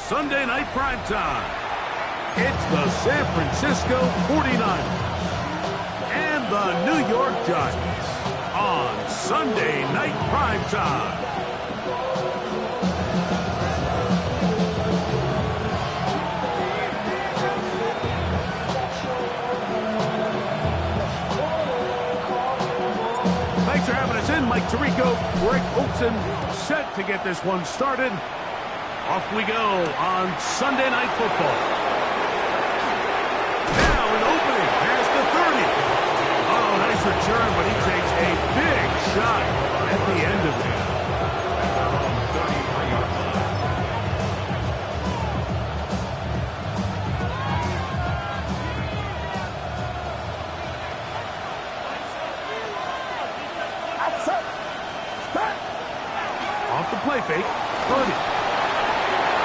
Sunday night primetime. It's the San Francisco 49ers and the New York Giants on Sunday night primetime. Thanks for having us in. Mike Tirico, Greg Olsen, set to get this one started. Off we go on Sunday Night Football. Now an opening past the 30. Oh, nice return, but he takes a big shot at the end of it. Off the play fake, Purdy.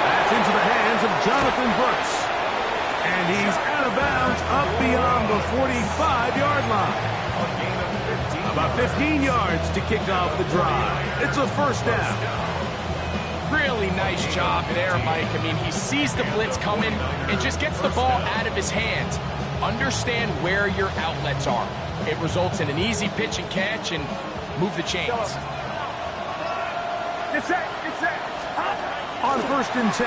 That's into the hands of Jonathan Brooks. And he's out of bounds up beyond the 45-yard line. About 15 yards to kick off the drive. It's a first down. Really nice job there, Mike. I mean, he sees the blitz coming and just gets the ball out of his hands. Understand where your outlets are. It results in an easy pitch and catch and move the chains. On 1st and 10,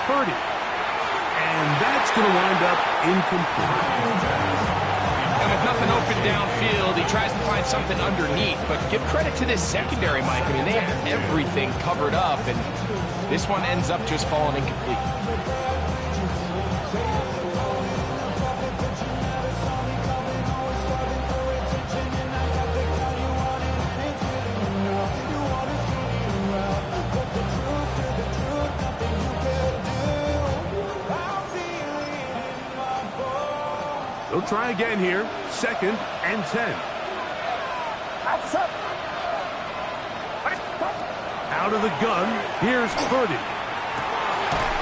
Purdy. And that's going to wind up incomplete. And with nothing open downfield, he tries to find something underneath. But give credit to this secondary, Mike. I mean, they have everything covered up, and this one ends up just falling incomplete. They'll try again here. 2nd and 10. Out of the gun. Here's Purdy.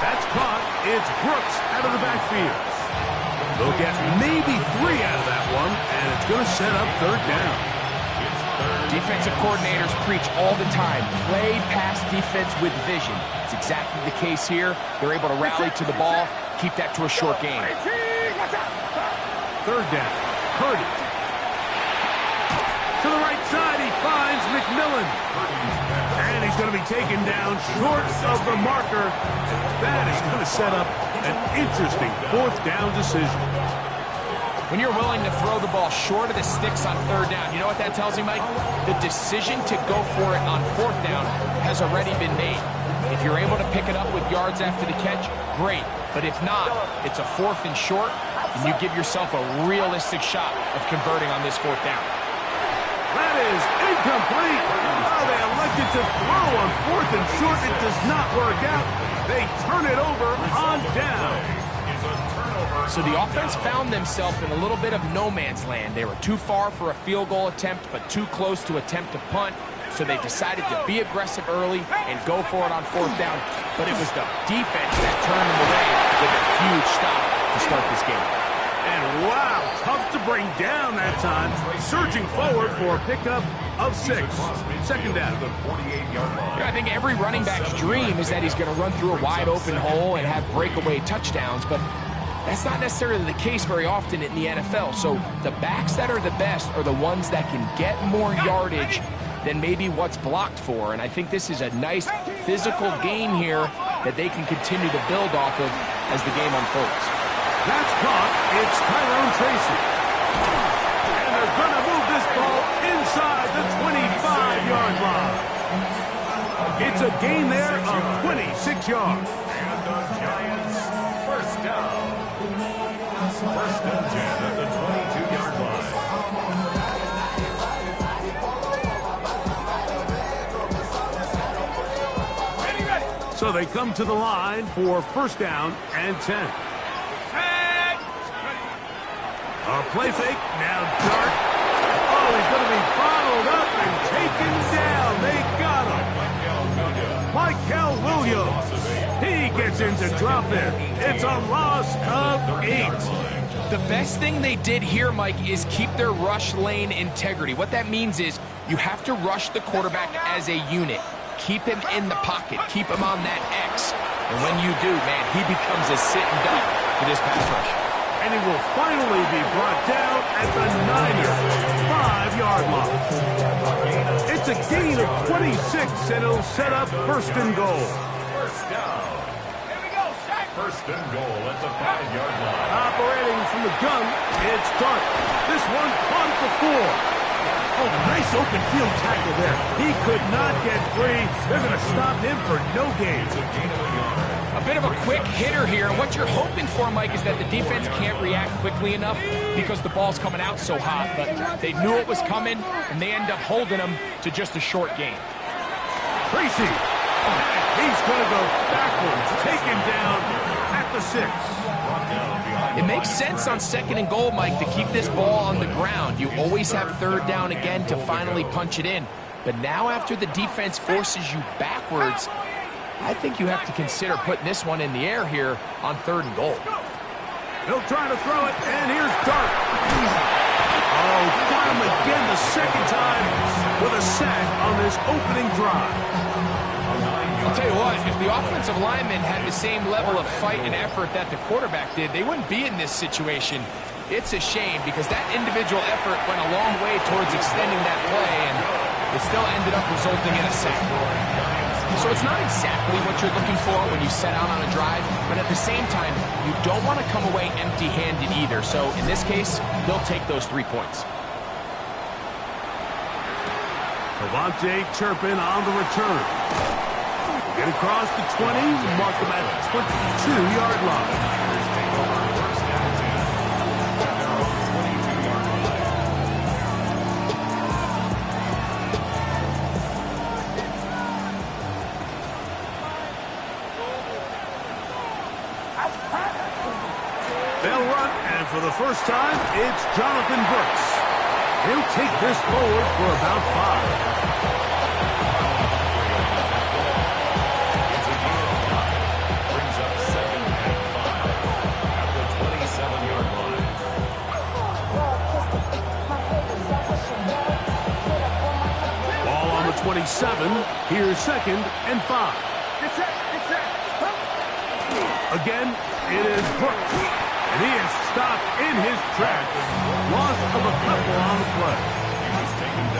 That's caught. It's Brooks out of the backfield. They'll get maybe 3 out of that one, and it's going to set up 3rd down. Defensive coordinators preach all the time. Play pass defense with vision. It's exactly the case here. They're able to rally to the ball, keep that to a short game. 3rd down. Purdy. To the right side, he finds McMillan. And he's going to be taken down short of the marker. That is going to set up an interesting 4th down decision. When you're willing to throw the ball short of the sticks on 3rd down, you know what that tells me, Mike? The decision to go for it on 4th down has already been made. If you're able to pick it up with yards after the catch, great. But if not, it's a 4th and short, and you give yourself a realistic shot of converting on this 4th down. That is incomplete. Oh, they elected to throw on 4th and short. It does not work out. They turn it over on down. So the offense found themselves in a little bit of no man's land. They were too far for a field goal attempt, but too close to attempt a punt. So they decided to be aggressive early and go for it on 4th down. But it was the defense that turned them away with a huge stop to start this game. And wow, tough to bring down that time. Surging forward for a pickup of 6. 2nd down. I think every running back's dream is that he's going to run through a wide open hole and have breakaway touchdowns, but that's not necessarily the case very often in the NFL. So the backs that are the best are the ones that can get more yardage than maybe what's blocked for. And I think this is a nice physical game here that they can continue to build off of as the game unfolds. That's caught. It's Tyrone Tracy. And they're going to move this ball inside the 25-yard line. It's a gain there of 26 yards. And the Giants, 1st down. 1st and 10 at the 22-yard line. So they come to the line for 1st down and 10. A play fake, now Dart. Oh, he's going to be bottled up and taken down. They got him. Mykel Williams. He gets into drop it. It's a loss of 8. The best thing they did here, Mike, is keep their rush lane integrity. What that means is you have to rush the quarterback as a unit. keep him in the pocket, keep him on that X. And when you do, man, he becomes a sitting duck for this pass rush. And he will finally be brought down at the Niners' 5-yard line. It's a gain of 26, and it'll set up first and goal. First down. Here we go, Shaq. First and goal at the 5-yard line. Operating from the gun, it's Dart. This one caught at the 4. Oh, nice open field tackle there. He could not get free. They're going to stop him for no gain. It's a gain of a yard. A bit of a quick hitter here. What you're hoping for, Mike, is that the defense can't react quickly enough because the ball's coming out so hot. But they knew it was coming, and they end up holding them to just a short gain. Tracy. He's going to go backwards. Take him down at the 6. It makes sense on second and goal, Mike, to keep this ball on the ground. You always have third down again to finally punch it in. But now after the defense forces you backwards, I think you have to consider putting this one in the air here on third and goal. He'll try to throw it, and here's Dart. Oh, got him again the second time with a sack on this opening drive. I'll tell you what, if the offensive lineman had the same level of fight and effort that the quarterback did, they wouldn't be in this situation. It's a shame because that individual effort went a long way towards extending that play, and it still ended up resulting in a sack. So it's not exactly what you're looking for when you set out on a drive, but at the same time, you don't want to come away empty-handed either. So in this case, they'll take those 3 points. Devontae Turpin on the return. Get across the 20, mark him at the 22-yard line. They'll run, and for the first time, it's Jonathan Brooks. He'll take this forward for about 5. Ball on the 27. Here's second and 5. Again, it is Brooks. And he is stopped in his tracks. Loss of a couple on the play.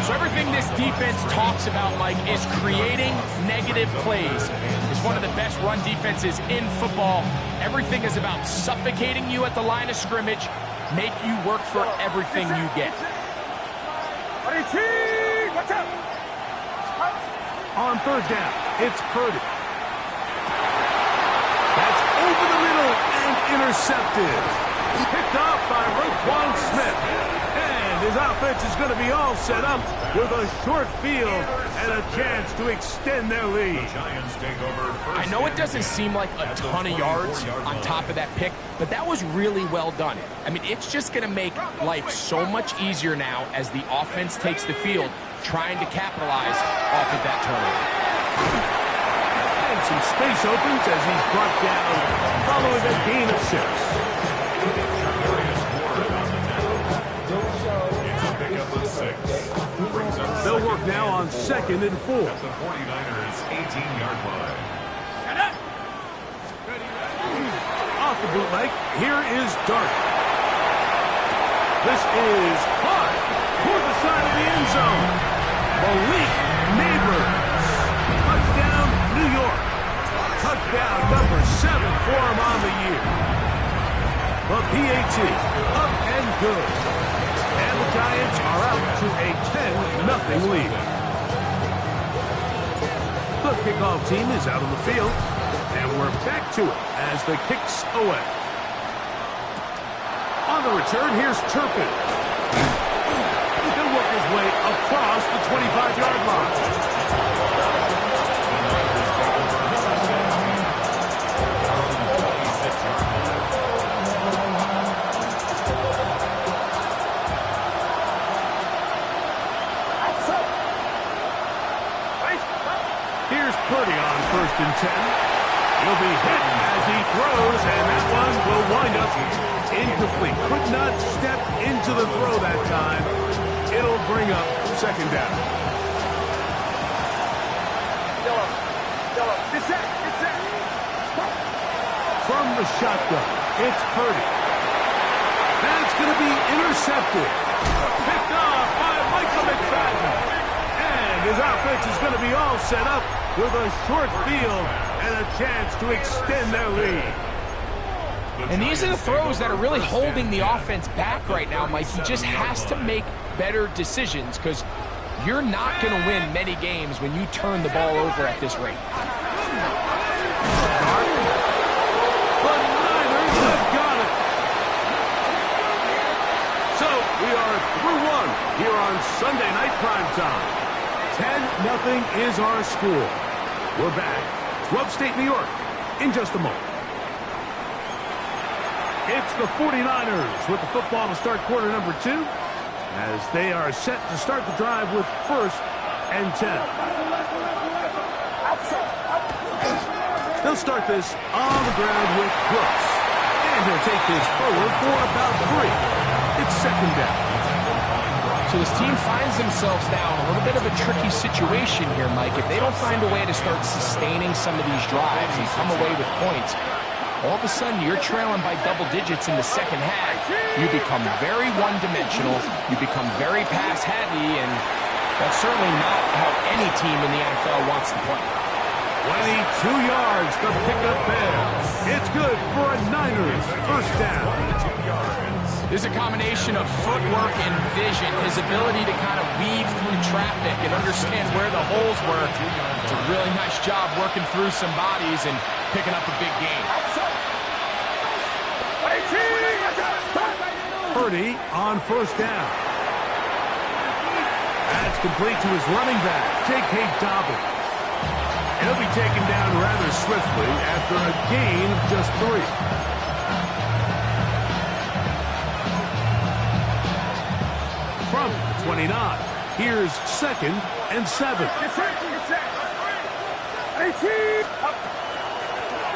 So everything this defense talks about, Mike, is creating negative plays. It's one of the best run defenses in football. Everything is about suffocating you at the line of scrimmage, make you work for everything you get. On third down, it's Purdy. That's over the middle and intercepted. Picked off by Roquan Smith. And his offense is going to be all set up with a short field and a chance to extend their lead. I know it doesn't seem like a ton of yards on top of that pick, but that was really well done. I mean, it's just going to make life so much easier now as the offense takes the field, trying to capitalize off of that turnover. And some space opens as he's brought down following a gain of 6. They'll work now on second and 4. At the 49ers 18-yard line. Off the bootleg, here is Dart. This is caught toward the side of the end zone. Malik Neighbors. Touchdown, New York. Touchdown number 7 for him on the year. The PAT, up and good. And the Giants are out to a 10-0 lead. The kickoff team is out on the field, and we're back to it as the kicks away. On the return, here's Turpin. He'll work his way across the 25-yard line. Here's Purdy on first and 10. He'll be hit as he throws, and that one will wind up incomplete. Could not step into the throw that time. It'll bring up second down. From the shotgun, it's Purdy. That's going to be intercepted. Picked off by Michael McFadden. And his offense is going to be all set up with a short field and a chance to extend their lead. And these are the throws that are really holding the offense back right now, Mike. He just has to make better decisions because you're not going to win many games when you turn the ball over at this rate. The Niners have got it. So we are through one here on Sunday Night Primetime. 10-0 is our score. We're back to upstate New York in just a moment. It's the 49ers with the football to start quarter number 2 as they are set to start the drive with 1st and 10. They'll start this on the ground with Brooks. And he'll take this forward for about 3. It's 2nd down. So this team finds themselves now in a little bit of a tricky situation here, Mike. If they don't find a way to start sustaining some of these drives and come away with points, all of a sudden you're trailing by double digits in the second half. You become very one-dimensional. You become very pass-heavy, and that's certainly not how any team in the NFL wants to play. 22 yards, the pickup there. It's good for a Niners first down. There's a combination of footwork and vision, his ability to kind of weave through traffic and understand where the holes were. It's a really nice job working through some bodies and picking up a big gain. Purdy on first down. That's complete to his running back, J.K. Dobbins. And he'll be taken down rather swiftly after a gain of just 3. From the 29, here's 2nd and 7.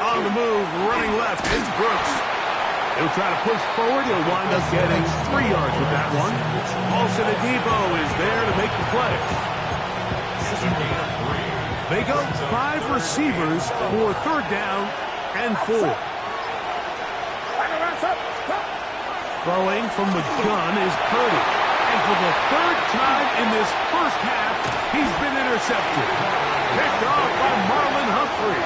On the move, running left, is Brooks. He'll try to push forward. He'll wind up getting 3 yards with that one. Paulson Adebo is there to make the play. They go 5 receivers for 3rd down and 4. Throwing from the gun is Purdy. And for the 3rd time in this first half, he's been intercepted. Picked off by Marlon Humphrey.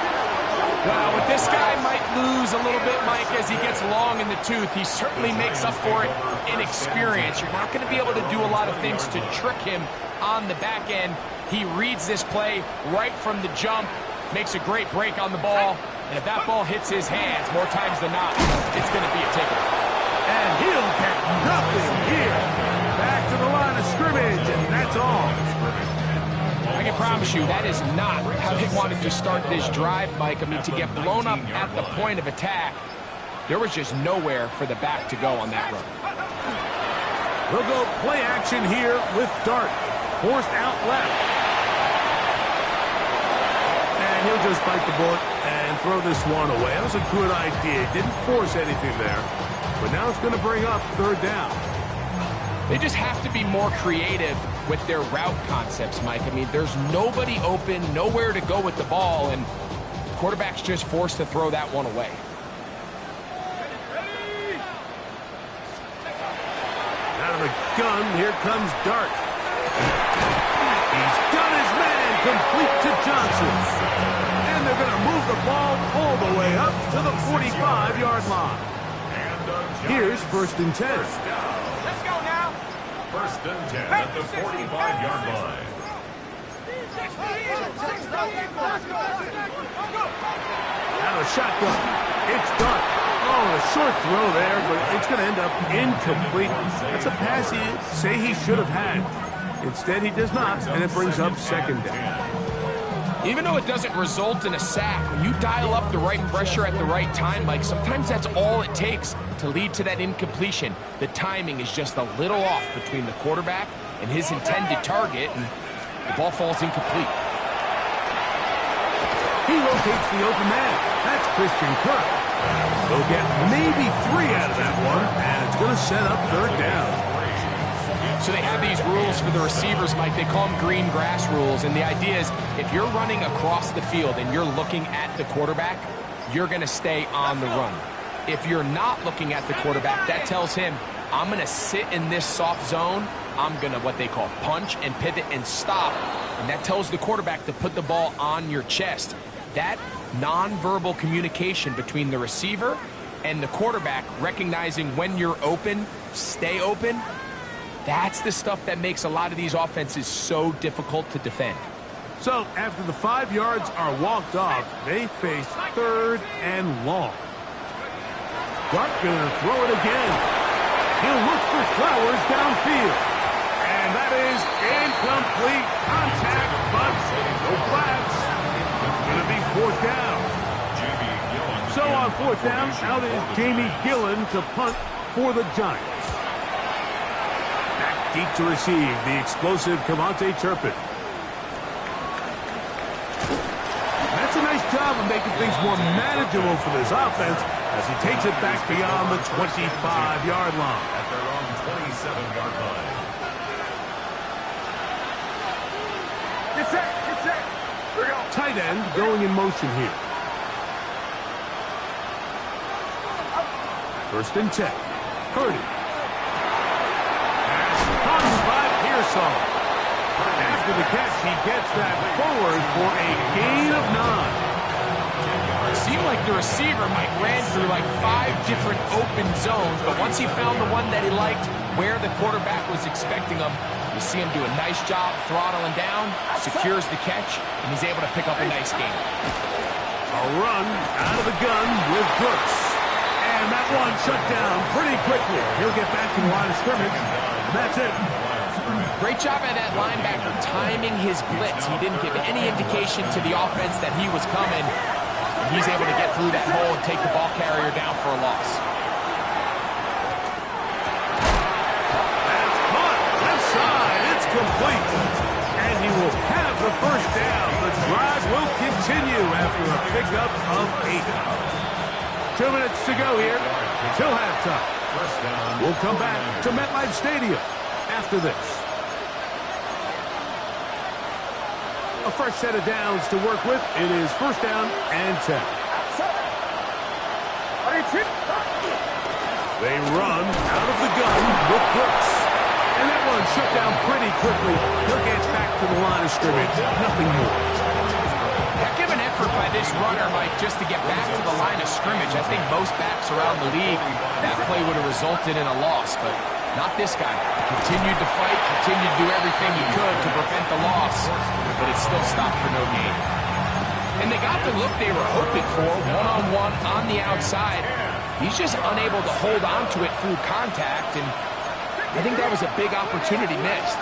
Well, with this guy might lose a little bit, Mike, as he gets long in the tooth. He certainly makes up for it in experience. You're not going to be able to do a lot of things to trick him on the back end. He reads this play right from the jump, makes a great break on the ball, and if that ball hits his hands more times than not, it's going to be a takeaway. And he'll get nothing here. Back to the line of scrimmage, and that's all. I can promise you that is not how they wanted to start this drive, Mike. I mean, to get blown up at the point of attack, there was just nowhere for the back to go on that run. We'll go play action here with Dart. Forced out left. And he'll just bite the bullet and throw this one away. That was a good idea. Didn't force anything there. But now it's going to bring up 3rd down. They just have to be more creative with their route concepts, Mike. I mean, there's nobody open, nowhere to go with the ball, and the quarterback's just forced to throw that one away. Out of the gun, here comes Dart. He's got his man complete to Johnson. And they're going to move the ball all the way up to the 45-yard line. Here's 1st and 10. Let's go now. 1st and 10 at the 45-yard line. Out of shotgun. It's Dart. Oh, a short throw there, but it's going to end up incomplete. That's a pass he say he should have had. Instead, he does not, and it brings up 2nd down. Even though it doesn't result in a sack, when you dial up the right pressure at the right time, Mike, sometimes that's all it takes to lead to that incompletion. The timing is just a little off between the quarterback and his intended target, and the ball falls incomplete. He rotates the open man. That's Christian Kirk. They'll get maybe 3 out of that one, and it's going to set up 3rd down. So they have these rules for the receivers, Mike. They call them green grass rules. And the idea is if you're running across the field and you're looking at the quarterback, you're going to stay on the run. If you're not looking at the quarterback, that tells him, I'm going to sit in this soft zone. I'm going to what they call punch and pivot and stop. And that tells the quarterback to put the ball on your chest. That nonverbal communication between the receiver and the quarterback, recognizing when you're open, stay open, that's the stuff that makes a lot of these offenses so difficult to defend. So after the 5 yards are walked off, they face 3rd and long. Dart gonna throw it again. He'll look for Flowers downfield. And that is incomplete contact, but no flags. It's gonna be 4th down. So on 4th down, out is Jamie Gillen to punt for the Giants. Back deep to receive, the explosive Cavante Turpin. That's a nice job of making things more manageable for this offense as he takes it back beyond the 25-yard line. At their own 27-yard line. Get set, get set. Here we go. Tight end going in motion here. 1st and 10. Purdy. Caught by Pearsall. After the catch, he gets that forward for a gain of 9. It seemed like the receiver, Mike, ran through like 5 different open zones, but once he found the one that he liked, where the quarterback was expecting him, you see him do a nice job throttling down, secures the catch, and he's able to pick up a nice gain. A run out of the gun with Brooks. And that one shut down pretty quickly. He'll get back to the line of scrimmage. And that's it. Great job by that linebacker timing his blitz. He didn't give any indication to the offense that he was coming. And he's able to get through that hole and take the ball carrier down for a loss. That's caught. Left side. It's complete. And he will have the 1st down. The drive will continue after a pickup of 8. 2 minutes to go here till halftime. We'll come back to MetLife Stadium after this. A fresh set of downs to work with. It is 1st down and 10. They run out of the gun with Brooks. And that one shut down pretty quickly. He'll get back to the line of scrimmage. Nothing more. Heck of an effort by this runner, Mike, just to get back to the line of scrimmage. I think most backs around the league, that play would have resulted in a loss, but not this guy. Continued to fight, continued to do everything he could to prevent the loss, but it still stopped for no gain. And they got the look they were hoping for, one-on-one on the outside. He's just unable to hold on to it through contact, and I think that was a big opportunity missed.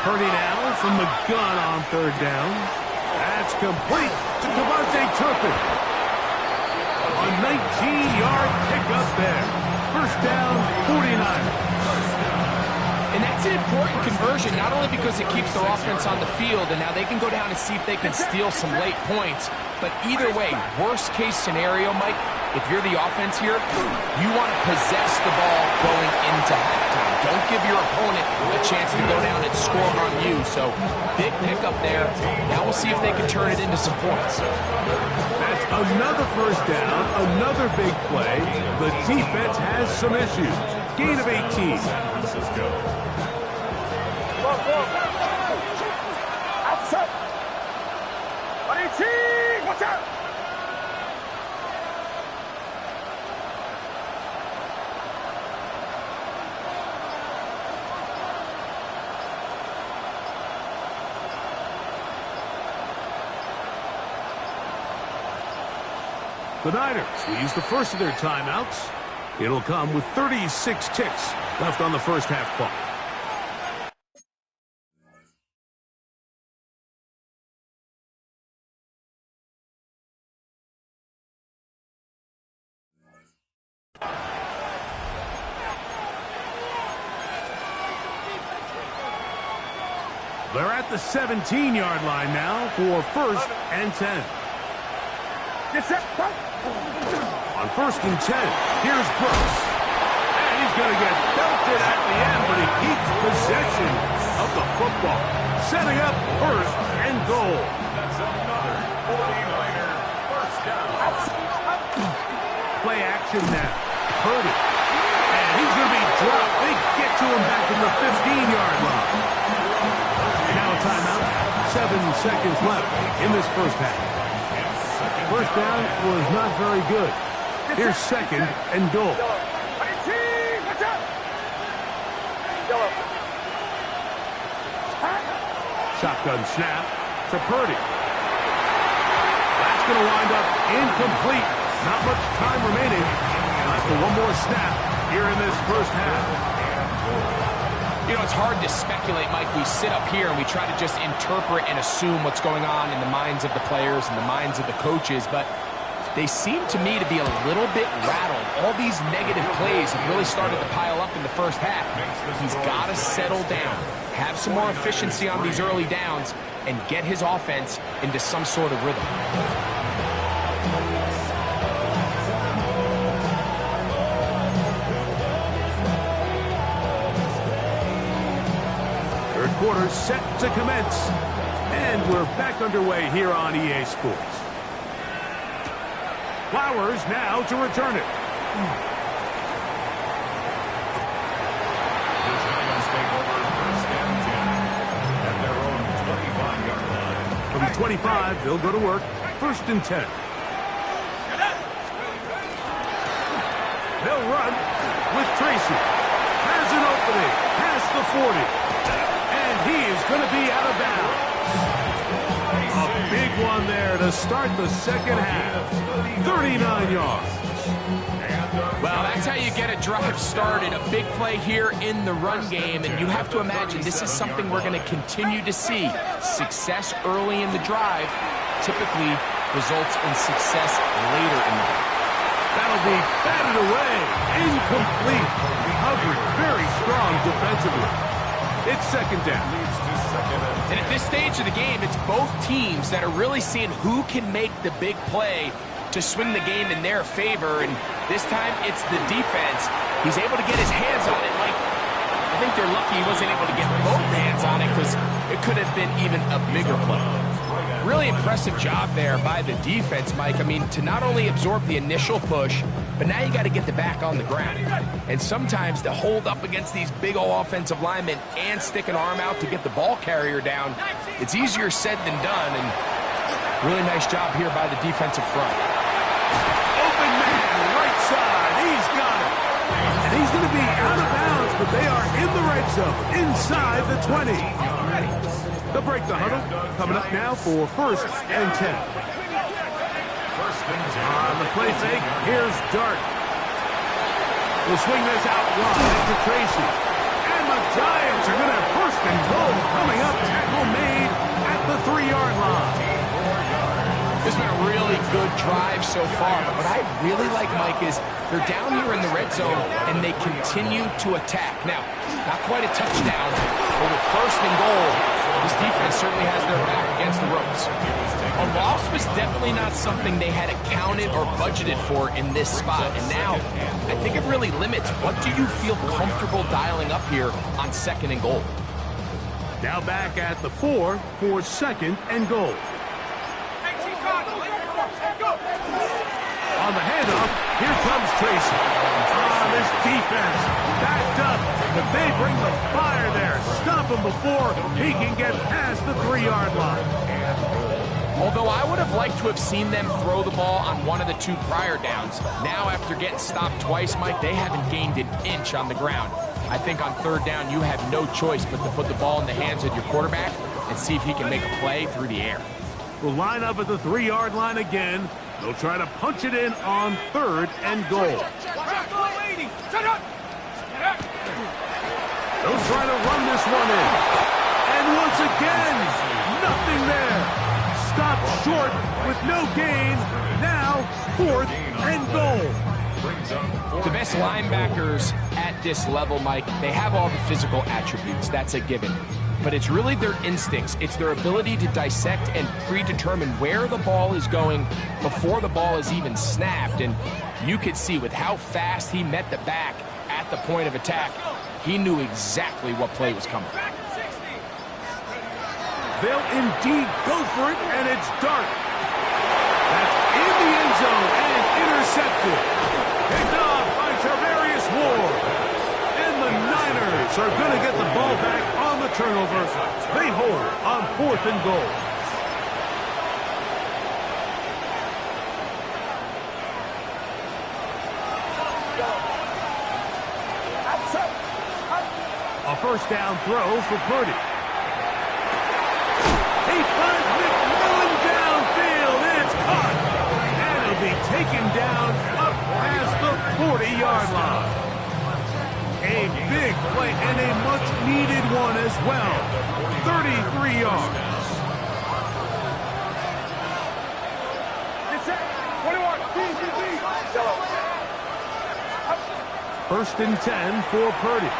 Purdy now from the gun on 3rd down. That's complete to Cavante Turpin. A 19-yard pickup there. 1st down, 49. And that's an important conversion, not only because it keeps their offense on the field, and now they can go down and see if they can steal some late points, but either way, worst case scenario, Mike, if you're the offense here, you want to possess the ball going into halftime. Don't give your opponent a chance to go down and score on you. So big pickup there. Now we'll see if they can turn it into some points. That's another 1st down, another big play. The defense has some issues. Gain of 18. Outside. Watch out. The Niners will use the first of their timeouts. It'll come with 36 ticks left on the 1st half clock. They're at the 17-yard line now for 1st and 10. Get set. On 1st and 10, here's Brooks. And he's going to get belted at the end, but he keeps possession of the football. Setting up 1st and goal. That's another 49er first down. Play action now. Purdy. And he's going to be dropped. They get to him back in the 15-yard line. Now a timeout. 7 seconds left in this first half. First down was not very good. Here's 2nd and goal. Shotgun snap to Purdy. That's going to wind up incomplete. Not much time remaining. After one more snap here in this first half. You know, it's hard to speculate, Mike. We sit up here and we try to just interpret and assume what's going on in the minds of the players and the minds of the coaches, but they seem to me to be a little bit rattled. All these negative plays have really started to pile up in the first half. He's got to settle down, have some more efficiency on these early downs, and get his offense into some sort of rhythm. Third quarter set to commence. And we're back underway here on EA Sports. Flowers now to return it. The Giants take over 1st and 10 at their own 25-yard line. From the 25, they'll go to work. 1st and 10. They'll run with Tracy. Has an opening. Past the 40. And he is going to be out of bounds. A big one there to start the second half. 39 yards. Well, that's how you get a drive started. A big play here in the run game, and you have to imagine this is something we're going to continue to see. Success early in the drive typically results in success later in the drive. That'll be batted away. Incomplete. Covered very strong defensively. It's 2nd down. And at this stage of the game, it's both teams that are really seeing who can make the big play to swing the game in their favor. And this time, it's the defense. He's able to get his hands on it. Like, I think they're lucky he wasn't able to get both hands on it because it could have been even a bigger play. Really impressive job there by the defense, Mike. I mean, to not only absorb the initial push, but now you got to get the back on the ground. And sometimes to hold up against these big old offensive linemen and stick an arm out to get the ball carrier down, it's easier said than done. And really nice job here by the defensive front. Open man, right side. He's got it. And he's going to be out of bounds, but they are in the red zone, inside the 20. They'll break the huddle. Coming up now for 1st and 10. 1st and 10. On the play fake, here's Dart. We'll swing this out wide to Tracy. And the Giants are going to have 1st and goal coming up. Tackle made at the 3-yard line. It's been a really good drive so far, but what I really like, Mike, is they're down here in the red zone, and they continue to attack. Now, not quite a touchdown, but with 1st and goal, this defense certainly has their back against the ropes. A loss was definitely not something they had accounted or budgeted for in this spot, and now I think it really limits what do you feel comfortable dialing up here on 2nd and goal. Now back at the 4 for 2nd and goal. On the handoff, here comes Tracy. This defense backed up, but they bring the fire there. Stop him before he can get past the 3-yard line. Although I would have liked to have seen them throw the ball on one of the 2 prior downs. Now, after getting stopped twice, Mike, they haven't gained an inch on the ground. I think on 3rd down, you have no choice but to put the ball in the hands of your quarterback and see if he can make a play through the air. We'll line up at the 3-yard line again. They'll try to punch it in on 3rd and goal. They'll try to run this one in. And once again, nothing there. Stopped short with no gain. Now, 4th and goal. The best linebackers at this level, Mike, they have all the physical attributes. That's a given. but it's really their instincts. It's their ability to dissect and predetermine where the ball is going before the ball is even snapped. And you could see with how fast he met the back at the point of attack, he knew exactly what play was coming. They'll indeed go for it, and it's Dart. That's in the end zone and intercepted. Picked off by Tarvarius Ward. And the Niners are going to get the ball back on the turnover. They hold on 4th and goal. A first down throw for Purdy. He finds McMillan downfield, and it's caught. And it'll be taken down up past the 40-yard line. A big play and a much-needed one as well. 33 yards. First and 10 for Purdy.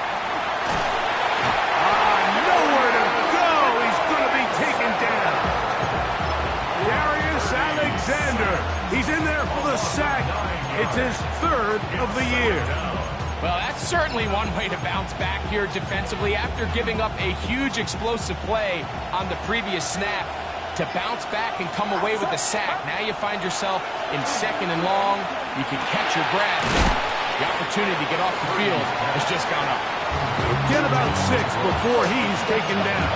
Nowhere to go. He's going to be taken down. Darius Alexander. He's in there for the sack. It's his 3rd of the year. Well, that's certainly one way to bounce back here defensively after giving up a huge explosive play on the previous snap. To bounce back and come away with a sack. Now you find yourself in 2nd and long. You can catch your breath. The opportunity to get off the field has just gone up. Get about 6 before he's taken down.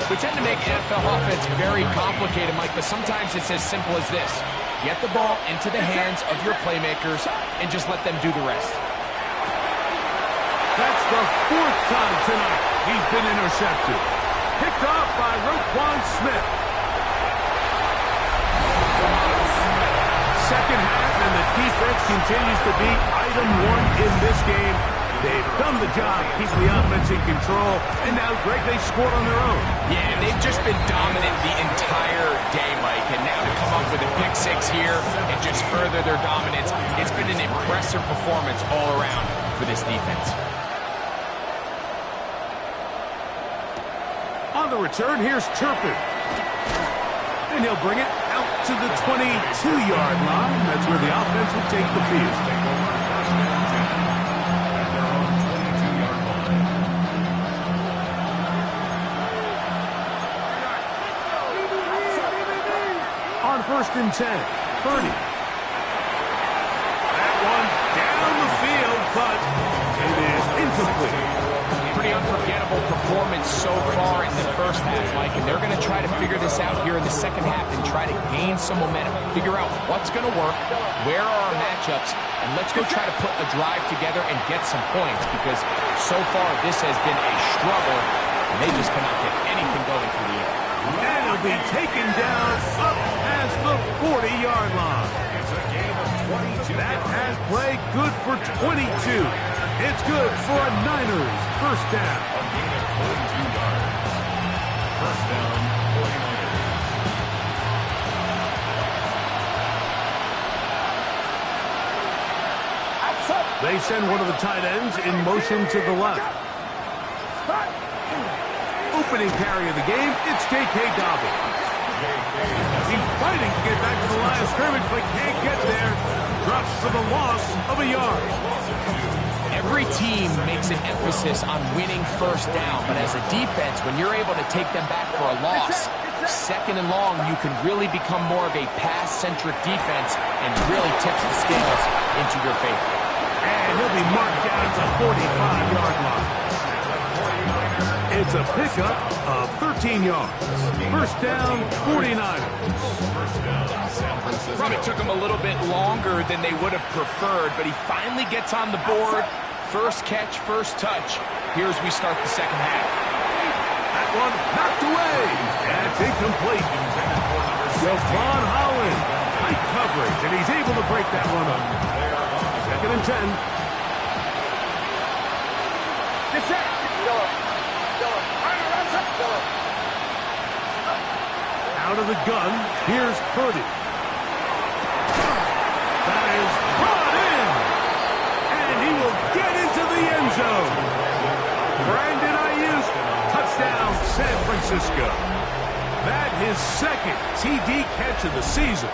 We tend to make NFL offense very complicated, Mike, but sometimes it's as simple as this. Get the ball into the hands of your playmakers and just let them do the rest. That's the 4th time tonight he's been intercepted. Picked off by Roquan Smith. Second half, and the defense continues to be item 1 in this game. They've done the job keeping the offense in control, and now, Greg, they've scored on their own. Yeah, they've just been dominant the entire day, Mike, and now to come up with a pick 6 here and just further their dominance, it's been an impressive performance all around for this defense. On the return, here's Turpin. And he'll bring it out to the 22-yard line. That's where the offense will take the field. On 1st and 10, Purdy. That one down the field, but it is incomplete. Pretty unforgettable performance so far in the first half, Mike, and they're going to try to figure this out here in the second half and try to gain some momentum, figure out what's going to work, where are our matchups, and let's go try to put a drive together and get some points, because so far this has been a struggle, and they just cannot get anything going for the air. And it'll be taken down up past the 40-yard line. That has played good for 22. It's good for a Niners first down. First down, 49ers. They send one of the tight ends in motion to the left. Opening carry of the game, it's J.K. Dobbins. He's fighting to get back to the line of scrimmage, but can't get there. Drops for the loss of a yard. Every team makes an emphasis on winning first down, but as a defense, when you're able to take them back for a loss, 2nd and long, you can really become more of a pass-centric defense and really tips the scales into your favor. And he'll be marked down to 45-yard line. It's a pickup of 13 yards. First down, 49ers. Probably took him a little bit longer than they would have preferred, but he finally gets on the board. First catch, first touch. Here's we start the second half. That one knocked away. That's incomplete. Javon Holland, tight coverage, and he's able to break that one up. 2nd and 10. Out of the gun, here's Purdy. That is brought in, and he will get into the end zone. Brandon Ayuk, Touchdown, San Francisco. That his second TD catch of the season.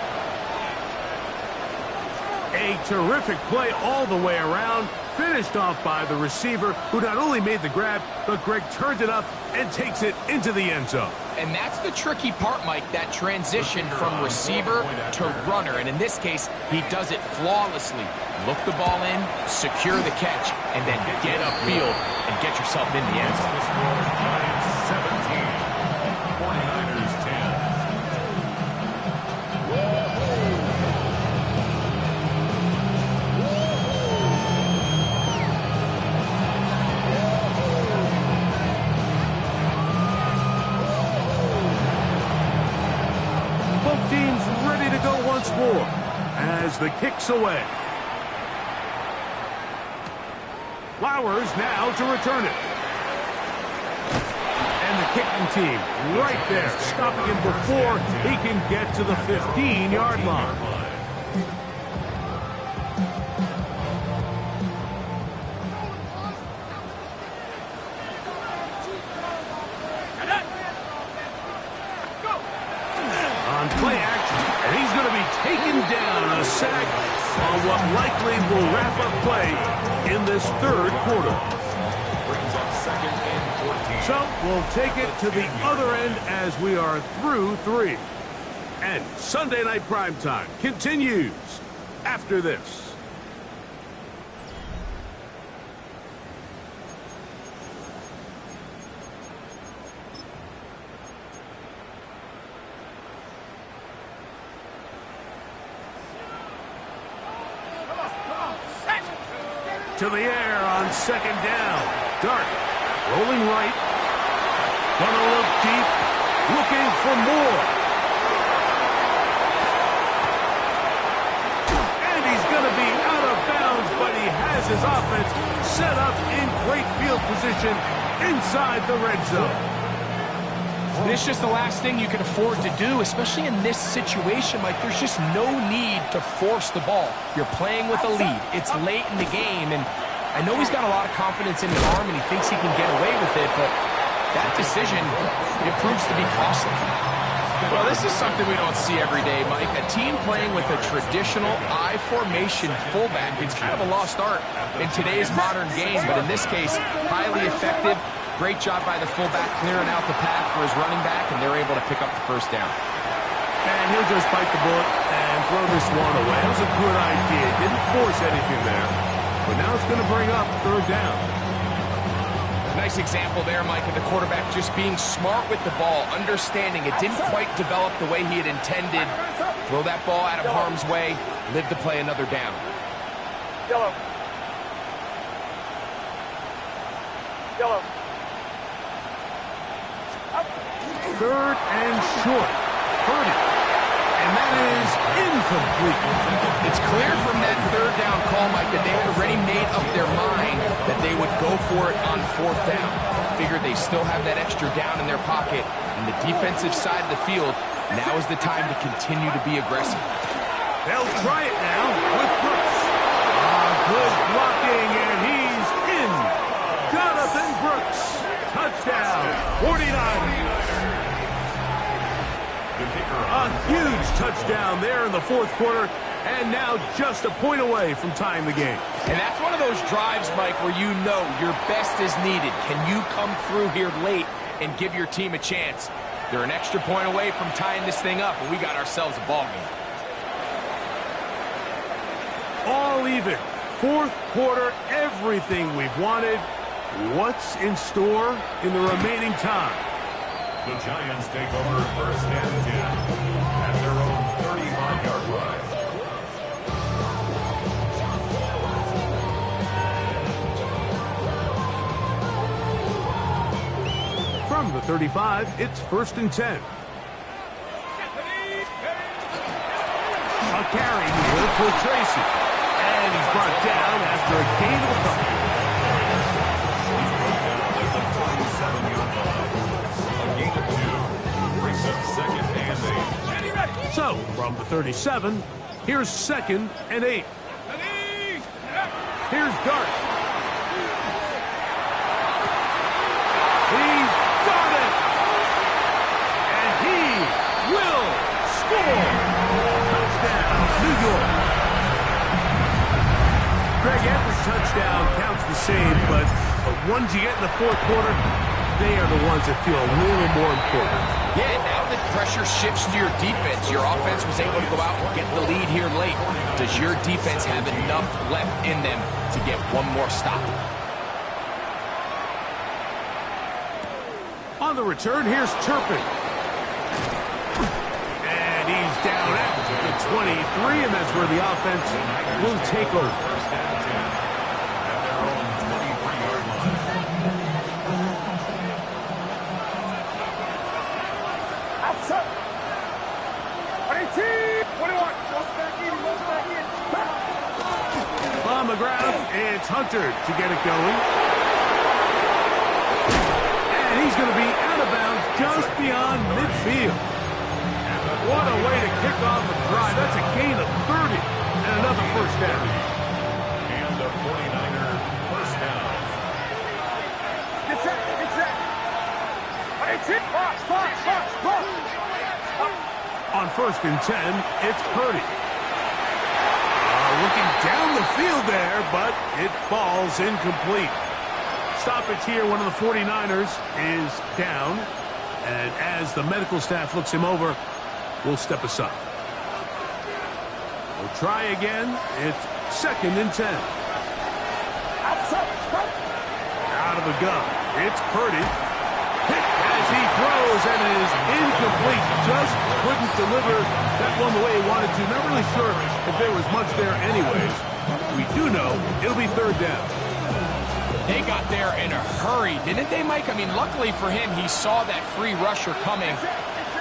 A terrific play all the way around, finished off by the receiver, who not only made the grab, but Greg turned it up and takes it into the end zone. And that's the tricky part, Mike, that transition from receiver to runner. And in this case, he does it flawlessly. Look the ball in, secure the catch, and then get upfield and get yourself in the end zone. Giants 17, 49ers 10. Both teams ready to go once more as the kick's away. Flowers now to return it. And the kicking team right there, stopping him before he can get to the 15-yard line. On play action, and he's going to be taken down, a sack on what likely will wrap up play in this third quarter. Brings up 2nd and 14. So we'll take it to the other end as we are through 3. And Sunday Night Primetime continues after this. To the air on 2nd down. Dart rolling right. Gonna look deep. Looking for more. And he's gonna be out of bounds, but he has his offense set up in great field position inside the red zone. This is just the last thing you can afford to do, especially in this situation. Like, there's just no need to force the ball. You're playing with a lead. It's late in the game, and I know he's got a lot of confidence in his arm, and he thinks he can get away with it, but that decision, it proves to be costly. Well, this is something we don't see every day, Mike. A team playing with a traditional I formation fullback. It's kind of a lost art in today's modern game, but in this case, highly effective. Great job by the fullback clearing out the path for his running back, and they're able to pick up the first down. And he'll just bite the bullet and throw this one away. That was a good idea. Didn't force anything there. But now it's going to bring up 3rd down. Nice example there, Mike, of the quarterback just being smart with the ball, understanding it didn't quite develop the way he had intended. Throw that ball out of harm's way, live to play another down. Yellow. 3rd and short. Purdy. And that is incomplete. It's clear from that 3rd down call, Mike, that they had already made up their mind that they would go for it on 4th down. Figured they still have that extra down in their pocket. And the defensive side of the field, now is the time to continue to be aggressive. They'll try it now with Brooks. Good blocking, and he's in. Jonathan Brooks. Touchdown, 49ers. A huge touchdown there in the 4th quarter, and now just a point away from tying the game. And that's one of those drives, Mike, where you know your best is needed. Can you come through here late and give your team a chance? They're an extra point away from tying this thing up, and we got ourselves a ball game. All even. 4th quarter, everything we've wanted. What's in store in the remaining time? The Giants take over 1st and 10 at their own 35-yard line. From the 35, it's 1st and 10. A carry here for Tracy. And he's brought down after a gain of a couple. So, from the 37, here's 2nd and 8. Here's Dart. He's got Greg, every touchdown counts the same, but the ones you get in the fourth quarter, they are the ones that feel a little more important. Yeah, now that pressure shifts to your defense, your offense was able to go out and get the lead here late. Does your defense have enough left in them to get one more stop? On the return, here's Turpin. And he's down at the 23, and that's where the offense will take over. First and 10 at their own 23-yard line. Outside. 18. 21. Goes back in. Goes back in. On the ground, it's Hunter to get it going. And he's going to be out of bounds just beyond midfield. What a way to kick off a drive. That's a gain of 30 and another first down. And the 49er first down. Get set. Get set. 18. Box. Box. Box. Box. On first and 10, it's Purdy. Looking down the field there, but it falls incomplete. Stoppage here, one of the 49ers is down. And as the medical staff looks him over, we'll step aside. We'll try again. It's second and 10. Out of the gun. It's Purdy. Hit as he throws, and it is incomplete. Just couldn't deliver that one the way he wanted to. Not really sure if there was much there anyways. We do know it'll be third down. They got there in a hurry, didn't they, Mike? I mean, luckily for him, he saw that free rusher coming,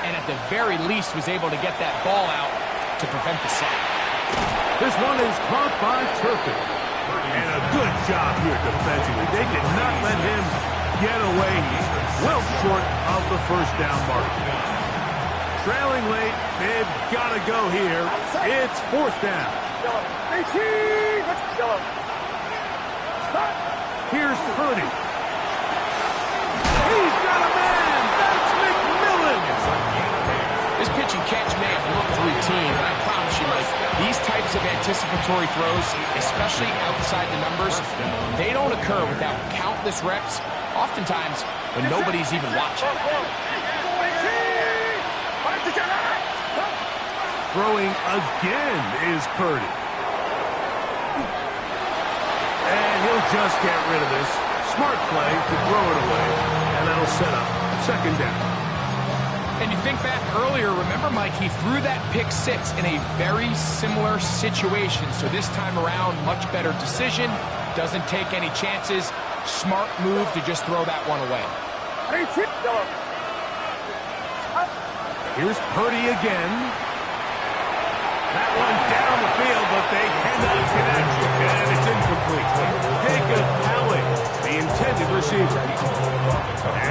and at the very least was able to get that ball out to prevent the sack. This one is caught by Turpin. And a good job here defensively. They did not let him get away. Well short of the first down mark. Trailing late, they've got to go here. It's fourth down. 18. Let's go. Here's Purdy. He's got a man. That's McMillan. This pitch and catch may have looked routine, but I promise you, Mike, these types of anticipatory throws, especially outside the numbers, they don't occur without countless reps, oftentimes when nobody's even watching. Throwing again is Purdy. And he'll just get rid of this. Smart play to throw it away, and that'll set up second down. And you think back earlier, remember, Mike, he threw that pick six in a very similar situation. So this time around, much better decision, doesn't take any chances. Smart move to just throw that one away. Here's Purdy again. That one down the field, but they cannot connect, and it's incomplete. Jacob Allen, the intended receiver.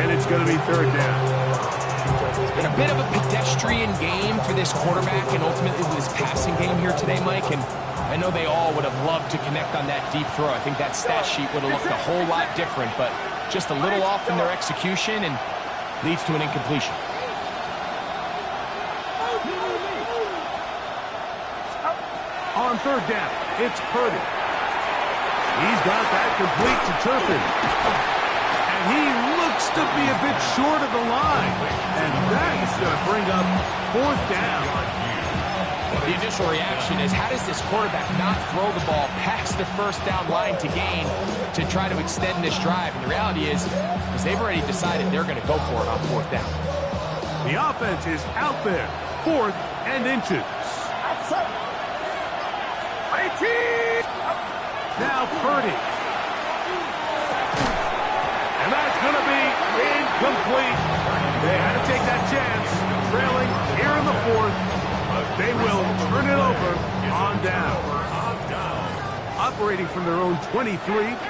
And it's going to be third down. It's been a bit of a pedestrian game for this quarterback and ultimately this passing game here today, Mike. And I know they all would have loved to connect on that deep throw. I think that stat sheet would have looked a whole lot different, but just a little off in their execution and leads to an incompletion. On third down, it's Purdy. He's got that complete to Turpin. And he looks to be a bit short of the line. And that is going to bring up fourth down. The initial reaction is, how does this quarterback not throw the ball past the first down line to gain to try to extend this drive? And the reality is they've already decided they're going to go for it on fourth down. The offense is out there, fourth and inches. Now Purdy. And that's going to be incomplete. They had to take that chance. Trailing here in the fourth. But they will turn it over on down. Operating from their own 23,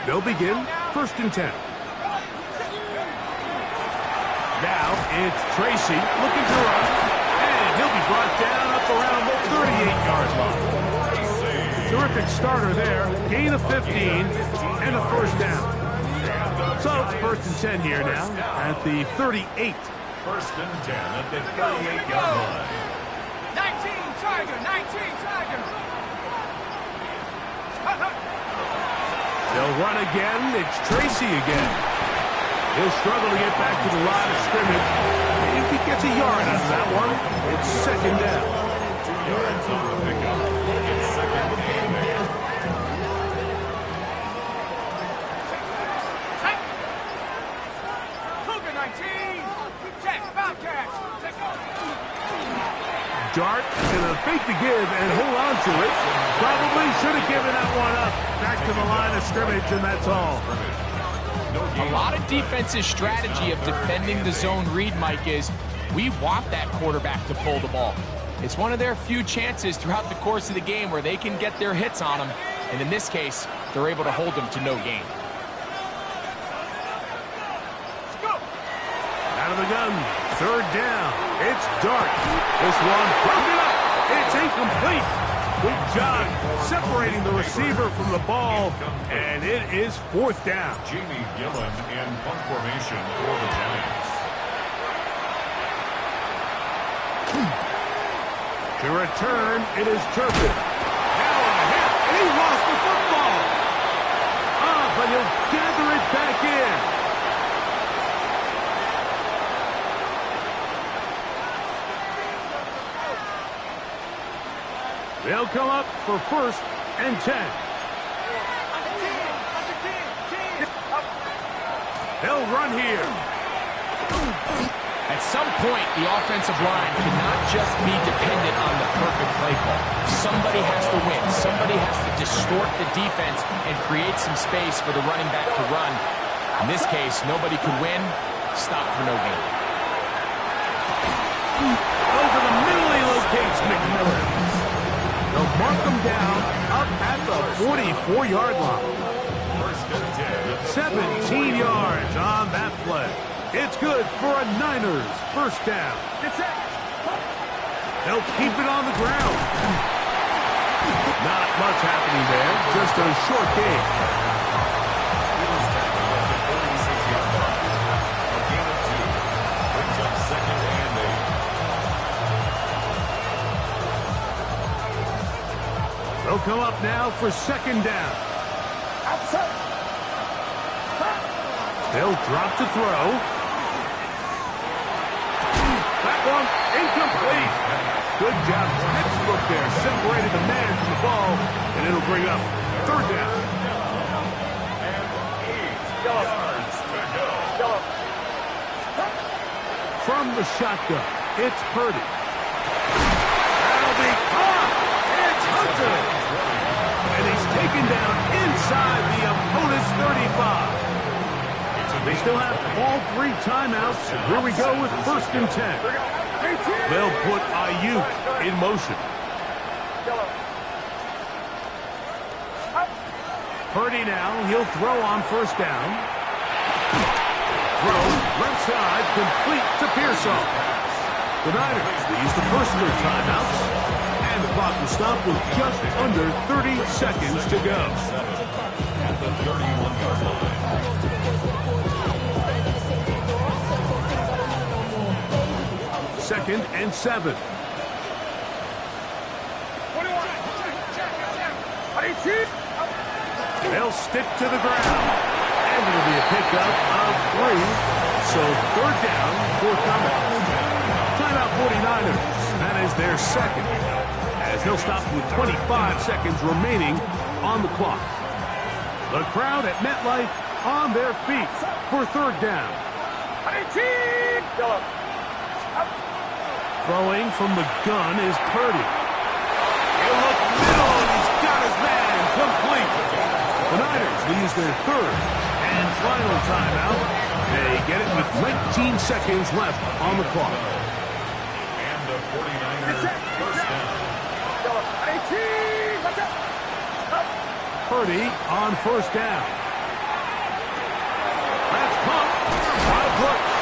they'll begin first and 10. Now it's Tracy looking to run. And he'll be brought down up around the 38-yard line. Terrific starter there. Gain of 15 and a first down. So first and 10 here now at the 38. First and 10 at the 38-yard line. 19 Tiger, 19 Tiger. They'll run again. It's Tracy again. He'll struggle to get back to the line of scrimmage. If he gets a yard out of that one, it's second down. 2 yards on the pickup. It's second and 8. Cougar 19. Check. Bobcats. Check. Dart is going to fake the give and hold on to it. Probably should have given that one up. Back to the line of scrimmage, and that's all. A lot of defense's strategy of defending the zone read, Mike, is we want that quarterback to pull the ball. It's one of their few chances throughout the course of the game where they can get their hits on him. And in this case, they're able to hold him to no gain. Out of the gun, third down. It's Dart. This one broken up. It's incomplete. Good job separating the receiver from the ball, and it is fourth down. Jamie Gillen in punt formation for the Giants. To return, it is Turpin. Now a hit, and he lost the football. But he'll gather it back in. They'll come up for first and 10. They'll run here. At some point, the offensive line cannot just be dependent on the perfect play call. Somebody has to win. Somebody has to distort the defense and create some space for the running back to run. In this case, nobody could win. Stop for no gain. Over the middle, he locates McMillan. They'll mark them down up at the 44-yard line. First and 10. 17 yards on that play. It's good for a Niners first down. They'll keep it on the ground. Not much happening there, just a short game. Bills tackle at the 46-yard line. A gain of 2. Brings up second and 8. They'll come up now for second down. They'll drop to throw. That one incomplete. Good job. Textbook there. Separated the man from the ball, and it'll bring up third down. And 8 yards to go. From the shotgun, it's Purdy. That'll be caught. It's Hunter. And he's taken down inside the opponent's 35. They still have all 3 timeouts. Here we go with first and 10. They'll put Ayuk in motion. Purdy now. He'll throw on first down. Throw left side complete to Pearsall. The Niners, they use the first of their timeouts. And the clock will stop with just under 30 seconds to go. At the 31-yard line. Second and 7. They'll stick to the ground. And it'll be a pickup of 3. So third down, fourth coming. Timeout 49ers. That is their second. As they'll stop with 25 seconds remaining on the clock. The crowd at MetLife on their feet for third down. Throwing from the gun is Purdy. He'll look middle, and he's got his man complete. The Niners will use their third and final timeout. They get it with 19 seconds left on the clock. And the 49ers first down. Purdy on first down. That's pumped by Brooks.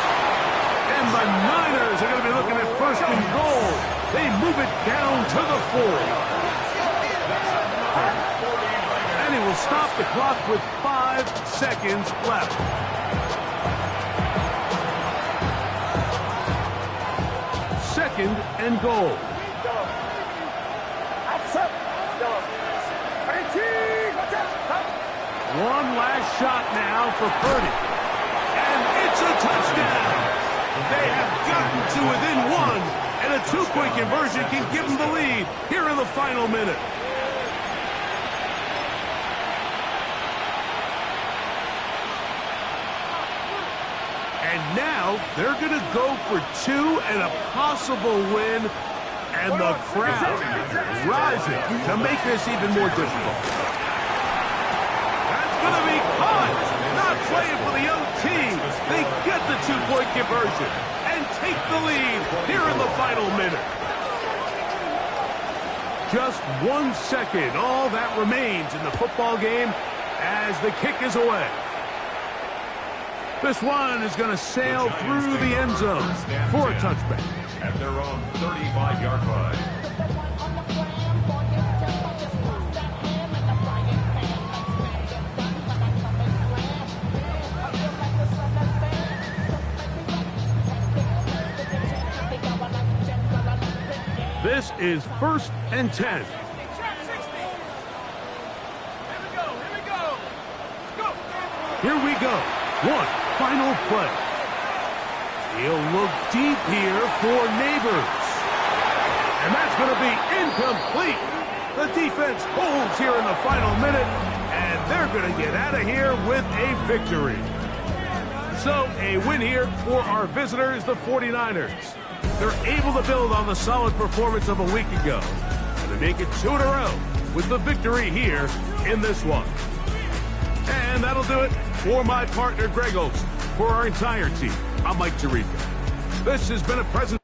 And the Niners are going to be looking at first and goal. They move it down to the 4. And he will stop the clock with 5 seconds left. Second and goal. One last shot now for Purdy. And it's a touchdown. They have gotten to within one, and a two-point conversion can give them the lead here in the final minute. And now they're going to go for two and a possible win, and the crowd rising to make this even more difficult. That's going to be caught. Not playing for the young team. They get the two-point conversion and take the lead here in the final minute. Just 1 second, all that remains in the football game as the kick is away. This one is going to sail through the end zone for a touchback. At their own 35-yard line. This is 1st and 10. Here we go. One final play. He'll look deep here for Neighbors. And that's going to be incomplete. The defense holds here in the final minute, and they're going to get out of here with a victory. So, a win here for our visitors, the 49ers. They're able to build on the solid performance of a week ago, and they make it 2 in a row with the victory here in this one. And that'll do it for my partner, Greg Olsen. For our entire team, I'm Mike Tirico. This has been a present.